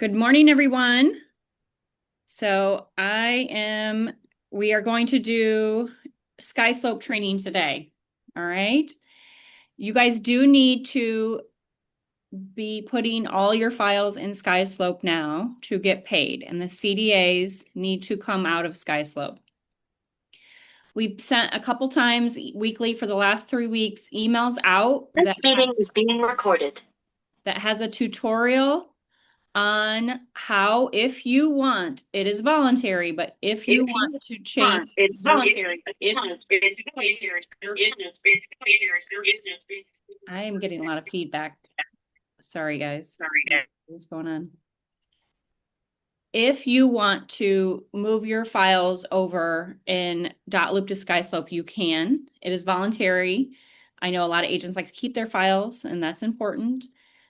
Good morning, everyone. We are going to do Skyslope training today. All right. You guys do need to be putting all your files in Skyslope now to get paid, and the CDAs need to come out of Skyslope. We've sent a couple times weekly for the last 3 weeks emails out This meeting is being recorded. that has a tutorial on how, if you want, it is voluntary, but if you want to change, It's voluntary. I am getting a lot of feedback. Sorry, guys. What's going on? If you want to move your files over in .loop to Skyslope, you can. It is voluntary. I know a lot of agents like to keep their files, and that's important.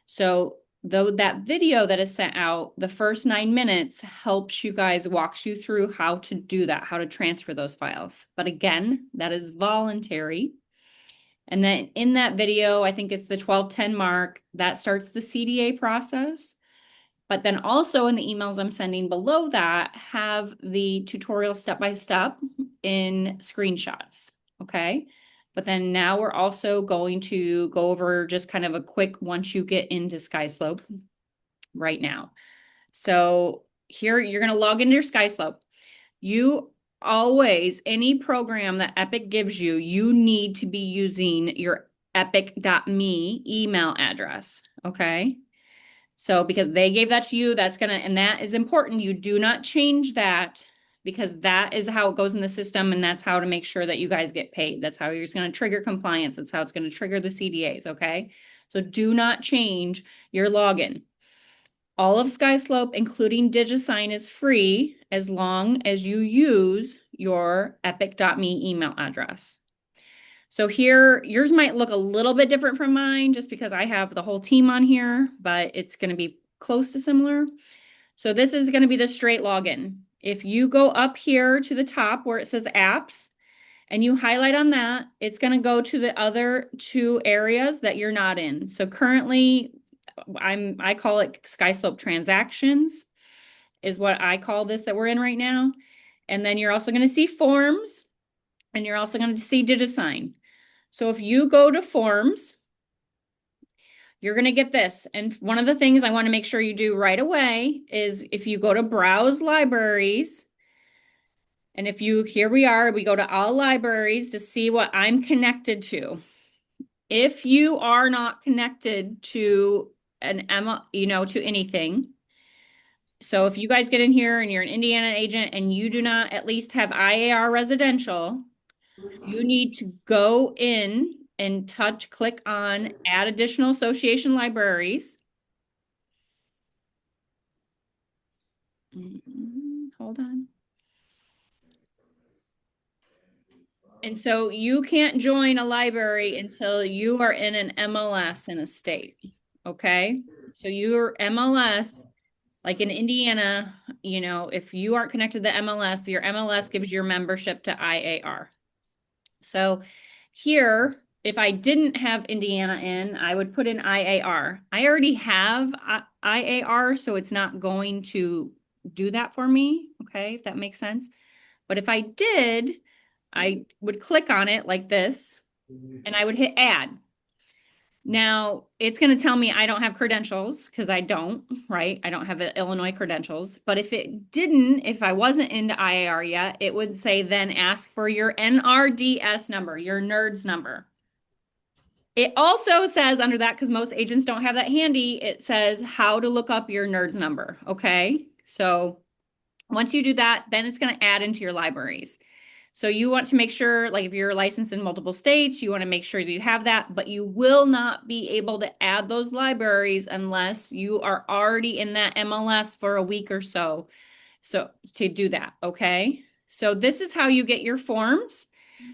So though that video that is sent out, the first 9 minutes helps you guys, walks you through how to do that, how to transfer those files. But again, that is voluntary. And then in that video, I think it's the 12:10 mark, that starts the CDA process. But then also in the emails I'm sending below that have the tutorial step-by-step in screenshots, okay? But then now we're also going to go over just kind of a quick once you get into Skyslope right now. So here you're going to log into your Skyslope. You always, any program that Epic gives you, you need to be using your epic.me email address, okay? So because they gave that to you, and that is important. You do not change that because that is how it goes in the system, and that's how to make sure that you guys get paid. That's how you're just going to trigger compliance. That's how it's going to trigger the CDAs, okay? So do not change your login. All of Skyslope, including DigiSign, is free as long as you use your epic.me email address. So here, yours might look a little bit different from mine just because I have the whole team on here, but it's going to be close to similar. So this is going to be the straight login. If you go up here to the top where it says apps and you highlight on that, it's going to go to the other two areas that you're not in. So currently, I call it Skyslope transactions is what I call this that we're in right now. And then you're also going to see forms, and you're also going to see DigiSign. So if you go to forms, you're going to get this. And one of the things I want to make sure you do right away is if you go to browse libraries, and here we are, we go to all libraries to see what I'm connected to. If you are not connected to to anything, so if you guys get in here and you're an Indiana agent and you do not at least have IAR residential, you need to go in and click on add additional association libraries. Hold on. And so you can't join a library until you are in an MLS in a state. Okay. So your MLS, like in Indiana, if you aren't connected to the MLS, your MLS gives your membership to IAR. So here, if I didn't have Indiana in, I would put in IAR. I already have IAR, so it's not going to do that for me, okay, if that makes sense. But if I did, I would click on it like this, and I would hit add. Now, it's going to tell me I don't have credentials because I don't, right? I don't have Illinois credentials. But if I wasn't into IAR yet, it would say then ask for your NRDS number, your NERDS number. It also says under that, because most agents don't have that handy, it says how to look up your NERDS number, okay? So once you do that, then it's going to add into your libraries. So you want to make sure, like if you're licensed in multiple states, you want to make sure that you have that, but you will not be able to add those libraries unless you are already in that MLS for a week or so. So to do that, okay? So this is how you get your forms.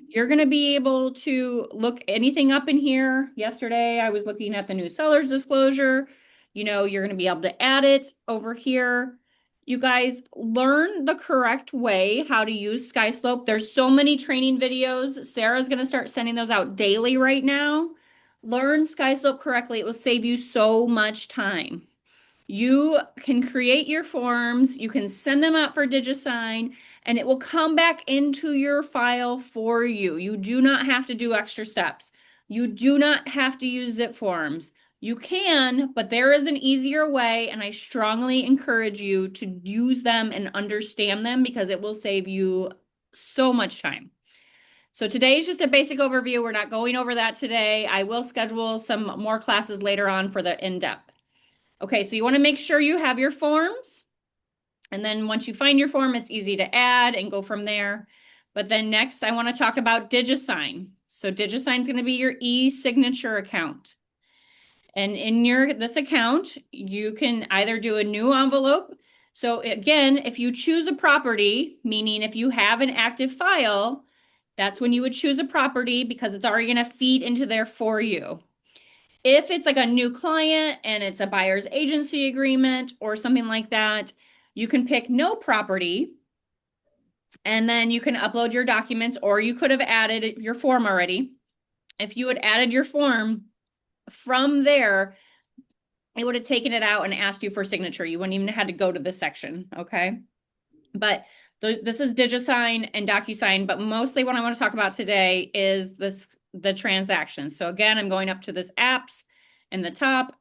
You're going to be able to look anything up in here. Yesterday, I was looking at the new seller's disclosure. You're going to be able to add it over here. You guys learn the correct way how to use Skyslope. There's so many training videos. Sarah's going to start sending those out daily right now. Learn Skyslope correctly. It will save you so much time. You can create your forms, you can send them out for DigiSign, and it will come back into your file for you. You do not have to do extra steps. You do not have to use zip forms. You can, but there is an easier way, and I strongly encourage you to use them and understand them because it will save you so much time. So today is just a basic overview. We're not going over that today. I will schedule some more classes later on for the in-depth. Okay, so you want to make sure you have your forms. And then once you find your form, it's easy to add and go from there. But then next, I want to talk about DigiSign. So DigiSign is going to be your e-signature account. And in this account, you can either do a new envelope. So again, if you choose a property, meaning if you have an active file, that's when you would choose a property because it's already going to feed into there for you. If it's like a new client and it's a buyer's agency agreement or something like that, you can pick no property and then you can upload your documents, or you could have added your form already. If you had added your form from there, it would have taken it out and asked you for signature. You wouldn't even have had to go to this section, okay? But this is DigiSign and DocuSign, but mostly what I want to talk about today is the transaction. So again, I'm going up to this apps in the top.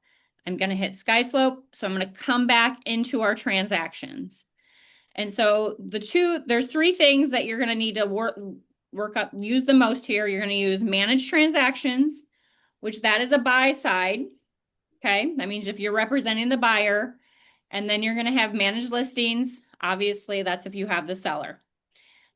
I'm going to hit Skyslope. So I'm going to come back into our transactions. And so there's three things that you're going to need to work up, use the most here. You're going to use manage transactions, which that is a buy side. Okay. That means if you're representing the buyer, and then you're going to have managed listings. Obviously, that's if you have the seller.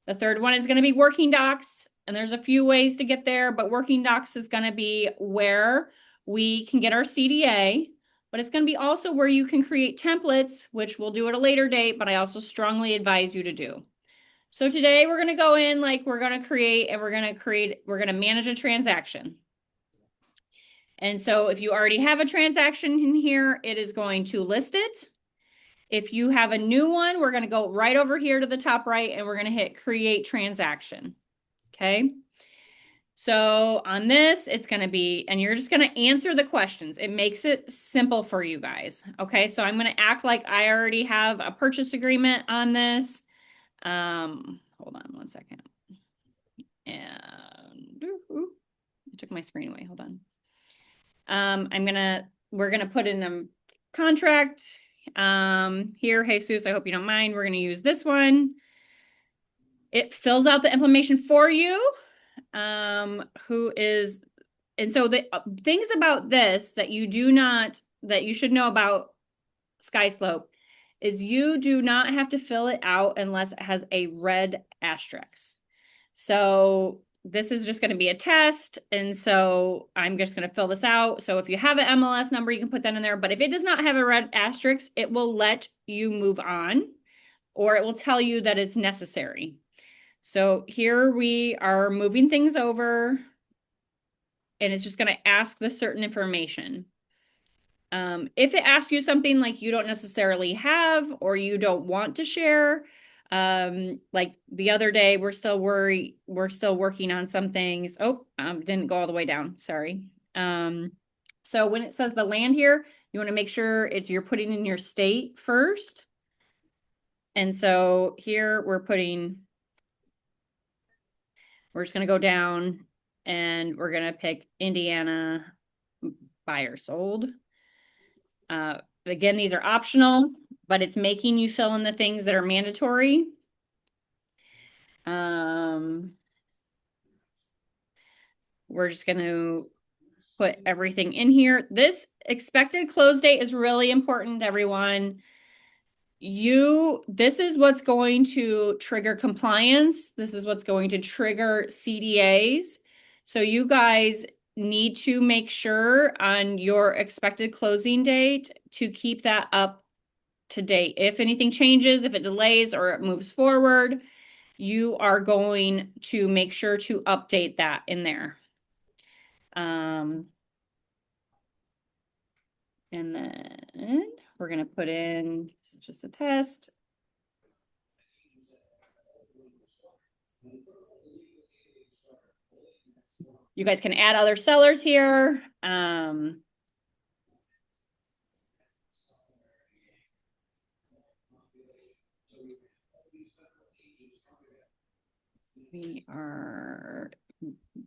The third one is going to be working docs. And there's a few ways to get there, but working docs is going to be where we can get our CDA, but it's going to be also where you can create templates, which we'll do at a later date, but I also strongly advise you to do. So today we're going to go in like we're going to create and we're going to manage a transaction. And so if you already have a transaction in here, it is going to list it. If you have a new one, we're going to go right over here to the top right and we're going to hit create transaction. Okay. So on this, it's going to be, and you're just going to answer the questions. It makes it simple for you guys. Okay. So I'm going to act like I already have a purchase agreement on this. Hold on one second. And I took my screen away. Hold on. We're going to put in a contract here. Jesus, I hope you don't mind. We're going to use this one. It fills out the information for you. And so the things about this that you should know about Skyslope is you do not have to fill it out unless it has a red asterisk. So this is just going to be a test. And so I'm just going to fill this out. So if you have an MLS number, you can put that in there. But if it does not have a red asterisk, it will let you move on, or it will tell you that it's necessary. So here we are moving things over, and it's just going to ask the certain information. If it asks you something like you don't necessarily have or you don't want to share, like the other day, we're still working on some things. Oh, didn't go all the way down. Sorry. So when it says the land here, you want to make sure you're putting in your state first. And so here we're just going to go down and we're going to pick Indiana buyer sold. Again, these are optional, but it's making you fill in the things that are mandatory. We're just going to put everything in here. This expected close date is really important, everyone. This is what's going to trigger compliance. This is what's going to trigger CDAs. So you guys need to make sure on your expected closing date to keep that up to date. If anything changes, if it delays or it moves forward, you are going to make sure to update that in there. And then we're going to put in, this is just a test. You guys can add other sellers here.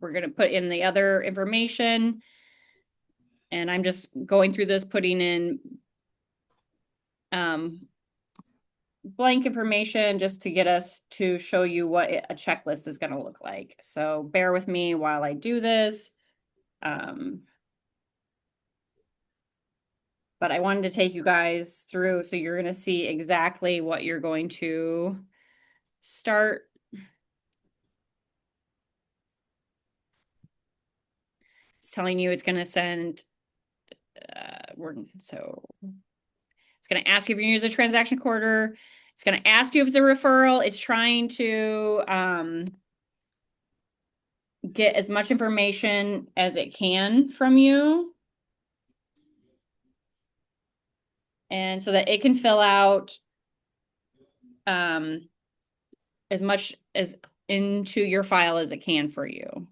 We're going to put in the other information. And I'm just going through this, putting in blank information just to get us to show you what a checklist is going to look like. So bear with me while I do this. But I wanted to take you guys through so you're going to see exactly what you're going to start. It's telling you it's going to send, it's going to ask you if you use a transaction quarter. It's going to ask you if it's a referral. It's trying to get as much information as it can from you. And so that it can fill out as much as into your file as it can for you.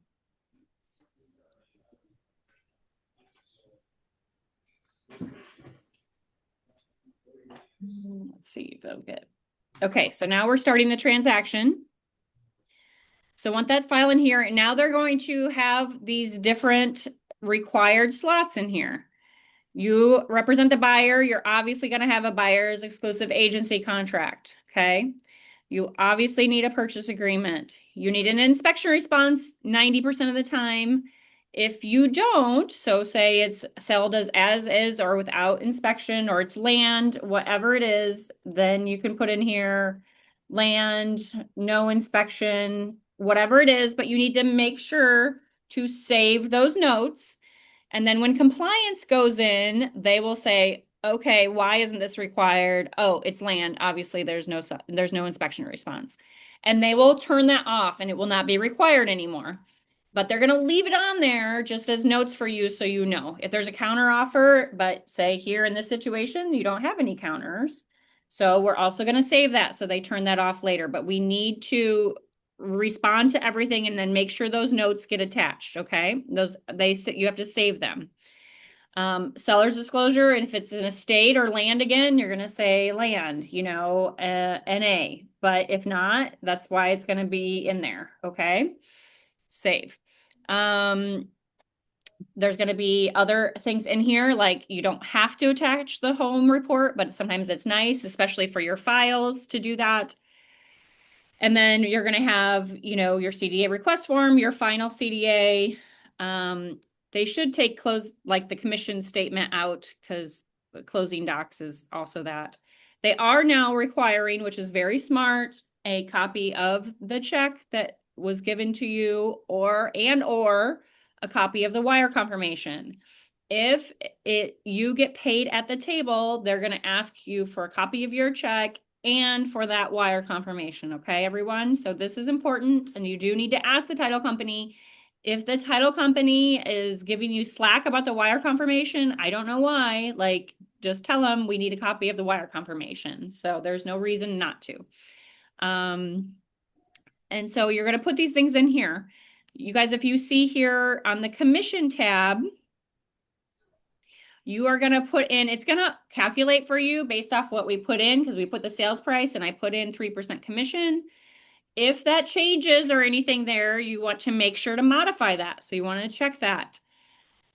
Let's see if it'll get. Okay, so now we're starting the transaction. So once that's file in here, and now they're going to have these different required slots in here. You represent the buyer. You're obviously going to have a buyer's exclusive agency contract. Okay. You obviously need a purchase agreement. You need an inspection response 90% of the time. If you don't, so say it's sold as is or without inspection, or it's land, whatever it is, then you can put in here land, no inspection, whatever it is, but you need to make sure to save those notes. And then when compliance goes in, they will say, okay, why isn't this required? Oh, it's land. Obviously, there's no inspection response. And they will turn that off and it will not be required anymore. But they're going to leave it on there just as notes for you so you know. If there's a counter offer, but say here in this situation, you don't have any counters. So we're also going to save that so they turn that off later. But we need to respond to everything and then make sure those notes get attached. Okay. You have to save them. Seller's disclosure. And if it's an estate or land again, you're going to say land, NA, but if not, that's why it's going to be in there. Okay. Save. There's going to be other things in here, like you don't have to attach the home report, but sometimes it's nice, especially for your files, to do that. And then you're going to have, your CDA request form, your final CDA. They should take the commission statement out because closing docs is also that. They are now requiring, which is very smart, a copy of the check that was given to you or a copy of the wire confirmation. If you get paid at the table, they're going to ask you for a copy of your check and for that wire confirmation. Okay, everyone? So this is important, and you do need to ask the title company. If the title company is giving you slack about the wire confirmation, I don't know why, just tell them we need a copy of the wire confirmation. So there's no reason not to. And so you're going to put these things in here. You guys, if you see here on the commission tab, you are going to put in, it's going to calculate for you based off what we put in, because we put the sales price and I put in 3% commission. If that changes or anything there, you want to make sure to modify that. So you want to check that.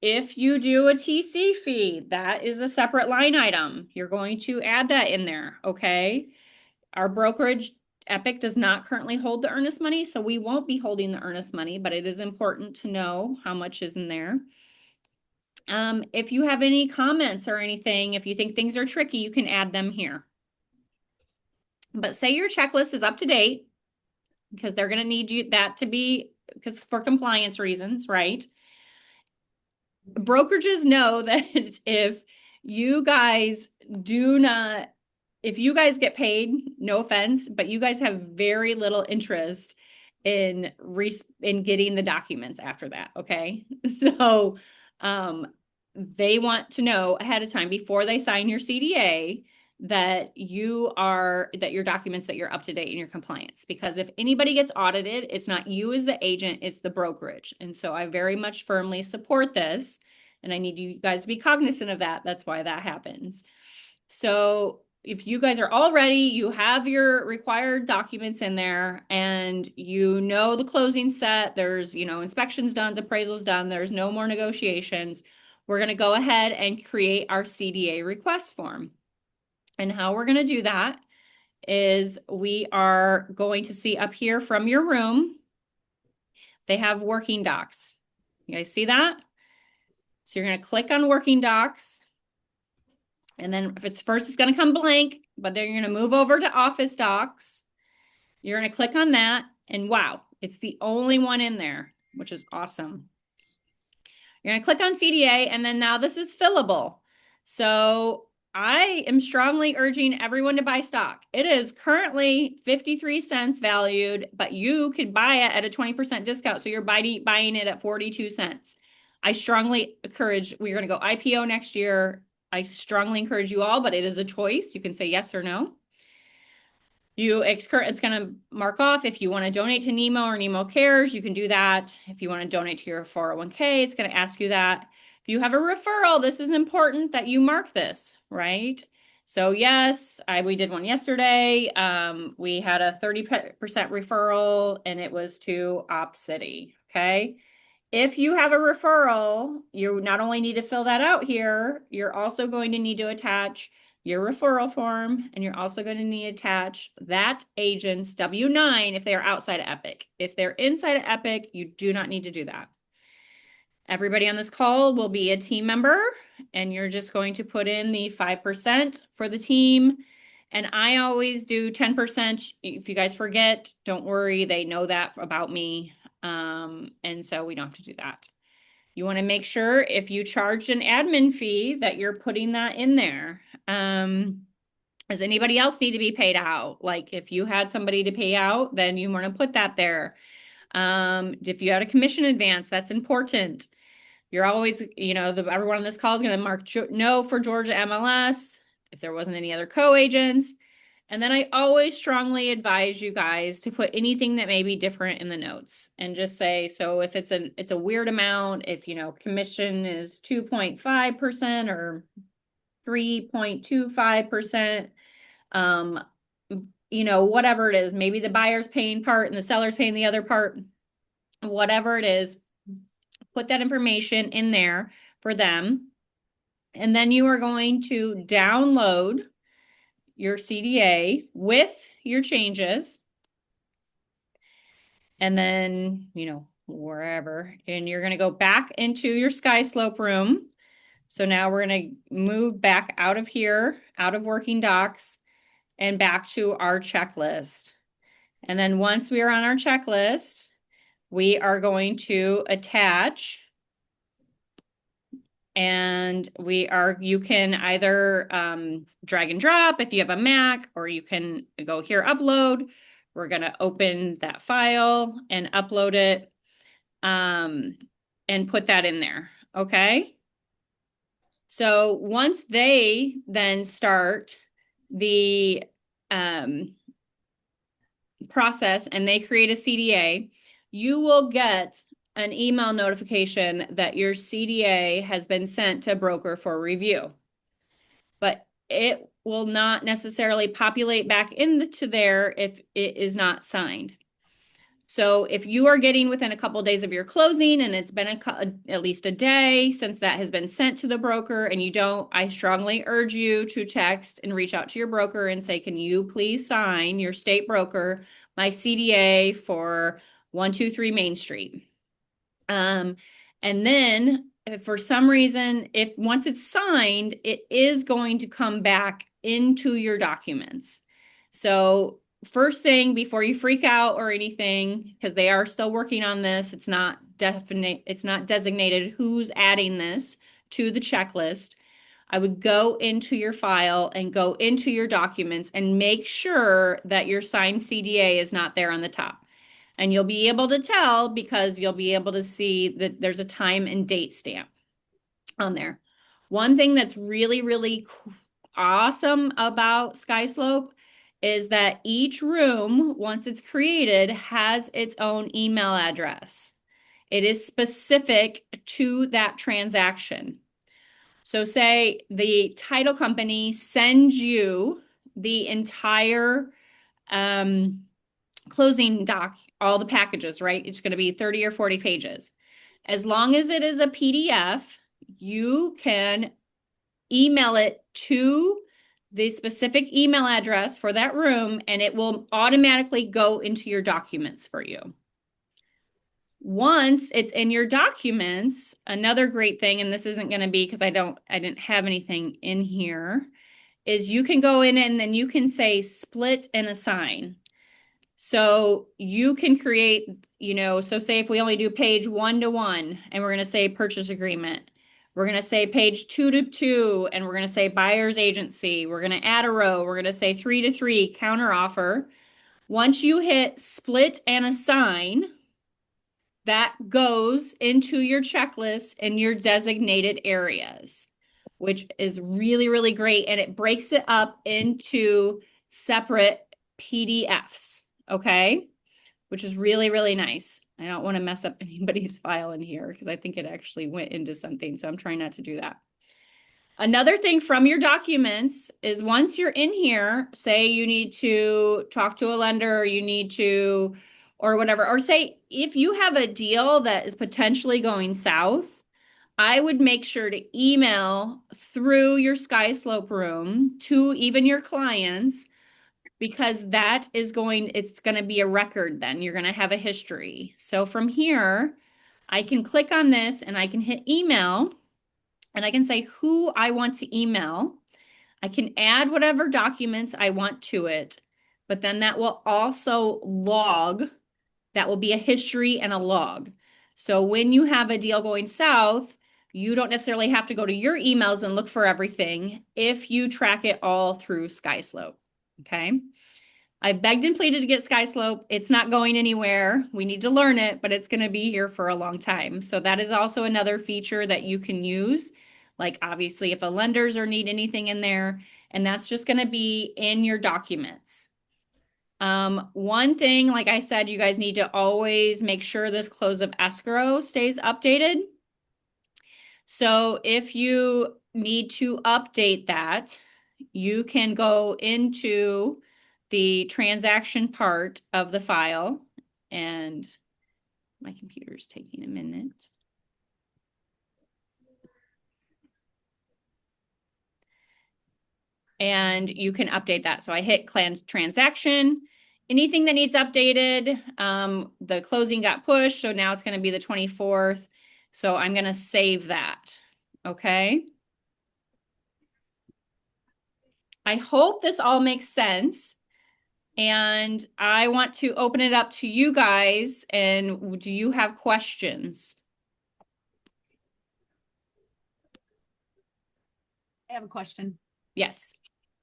If you do a TC fee, that is a separate line item. You're going to add that in there, okay? Our brokerage, Epic, does not currently hold the earnest money, so we won't be holding the earnest money, but it is important to know how much is in there. If you have any comments or anything, if you think things are tricky, you can add them here. But say your checklist is up to date, because they're going to need that to be, because for compliance reasons, right? Brokerages know that if you guys get paid, no offense, but you guys have very little interest in getting the documents after that, okay? So they want to know ahead of time before they sign your CDA that your documents, that you're up to date in your compliance. Because if anybody gets audited, it's not you as the agent, it's the brokerage. And so I very much firmly support this, and I need you guys to be cognizant of that. That's why that happens. So if you guys are all ready, you have your required documents in there and you know the closing set, there's, inspections done, appraisals done, there's no more negotiations. We're going to go ahead and create our CDA request form. And how we're going to do that is we are going to see up here from your room, they have working docs. You guys see that? So you're going to click on working docs. And then if it's first, it's going to come blank, but then you're going to move over to office docs. You're going to click on that. And wow, it's the only one in there, which is awesome. You're going to click on CDA. And then now this is fillable. So I am strongly urging everyone to buy stock. It is currently 53 cents valued, but you could buy it at a 20% discount. So you're buying it at 42 cents. I strongly encourage, we're going to go IPO next year. I strongly encourage you all, but it is a choice. You can say yes or no. It's going to mark off if you want to donate to Nemo or Nemo Cares, you can do that. If you want to donate to your 401k, it's going to ask you that. If you have a referral, this is important that you mark this, right? So yes, we did one yesterday. We had a 30% referral and it was to Op City, okay? If you have a referral, you not only need to fill that out here, you're also going to need to attach your referral form, and you're also going to need to attach that agent's W-9 if they are outside of Epic. If they're inside of Epic, you do not need to do that. Everybody on this call will be a team member, and you're just going to put in the 5% for the team. And I always do 10%. If you guys forget, don't worry. They know that about me. And so we don't have to do that. You want to make sure if you charged an admin fee that you're putting that in there. Does anybody else need to be paid out? Like if you had somebody to pay out, then you want to put that there. If you had a commission advance, that's important. You're always, everyone on this call is going to mark no for Georgia MLS if there wasn't any other co-agents. And then I always strongly advise you guys to put anything that may be different in the notes and just say, so if it's a weird amount, if, commission is 2.5% or 3.25%, whatever it is, maybe the buyer's paying part and the seller's paying the other part, whatever it is, put that information in there for them. And then you are going to download your CDA with your changes. And then, wherever. And you're going to go back into your Skyslope room. So now we're going to move back out of here, out of working docs, and back to our checklist. And then once we are on our checklist, we are going to attach. And you can either drag and drop if you have a Mac, or you can go here, upload. We're going to open that file and upload it and put that in there. Okay. So once they then start the process and they create a CDA, you will get an email notification that your CDA has been sent to broker for review. But it will not necessarily populate back into there if it is not signed. So if you are getting within a couple of days of your closing and it's been at least a day since that has been sent to the broker and you don't, I strongly urge you to text and reach out to your broker and say, can you please sign, your state broker, my CDA for 123 Main Street? And then if for some reason, if once it's signed, it is going to come back into your documents. So first thing before you freak out or anything, because they are still working on this, it's not designated who's adding this to the checklist. I would go into your file and go into your documents and make sure that your signed CDA is not there on the top. And you'll be able to tell because you'll be able to see that there's a time and date stamp on there. One thing that's really, really awesome about Skyslope is that each room, once it's created, has its own email address. It is specific to that transaction. So say the title company sends you the entire um, closing doc, all the packages, right? It's going to be 30 or 40 pages. As long as it is a PDF, you can email it to the specific email address for that room, and it will automatically go into your documents for you. Once it's in your documents, another great thing, and this isn't going to be because I didn't have anything in here, is you can go in and then you can say split and assign. So you can create, so say if we only do page 1-1 and we're going to say purchase agreement, we're going to say page 2-2, and we're going to say buyer's agency. We're going to add a row. We're going to say 3-3 counter offer. Once you hit split and assign, that goes into your checklist in your designated areas, which is really, really great. And it breaks it up into separate PDFs. Okay. Which is really, really nice. I don't want to mess up anybody's file in here because I think it actually went into something. So I'm trying not to do that. Another thing from your documents is once you're in here, say you need to talk to a lender, or you need to, or whatever, or say if you have a deal that is potentially going south, I would make sure to email through your Skyslope room to even your clients, because it's going to be a record then. You're going to have a history. So from here, I can click on this and I can hit email and I can say who I want to email. I can add whatever documents I want to it, but then that will also log. That will be a history and a log. So when you have a deal going south, you don't necessarily have to go to your emails and look for everything if you track it all through Skyslope. Okay. I begged and pleaded to get Skyslope. It's not going anywhere. We need to learn it, but it's going to be here for a long time. So that is also another feature that you can use. Like obviously if a lenders or need anything in there, and that's just going to be in your documents. One thing, like I said, you guys need to always make sure this close of escrow stays updated. So if you need to update that, you can go into the transaction part of the file, and my computer is taking a minute. And you can update that. So I hit transaction. Anything that needs updated, the closing got pushed, so now it's going to be the 24th. So I'm going to save that. Okay. I hope this all makes sense. And I want to open it up to you guys. And do you have questions? I have a question. Yes.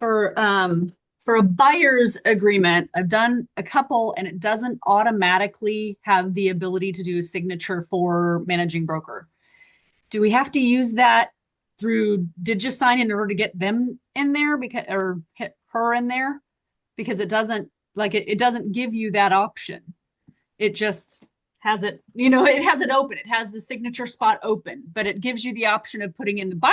For a buyer's agreement, I've done a couple and it doesn't automatically have the ability to do a signature for managing broker. Do we have to use that through DigiSign in order to get them in there or hit her in there? Because it doesn't it doesn't give you that option. It just has it, it has it open. It has the signature spot open, but it gives you the option of putting in the buyer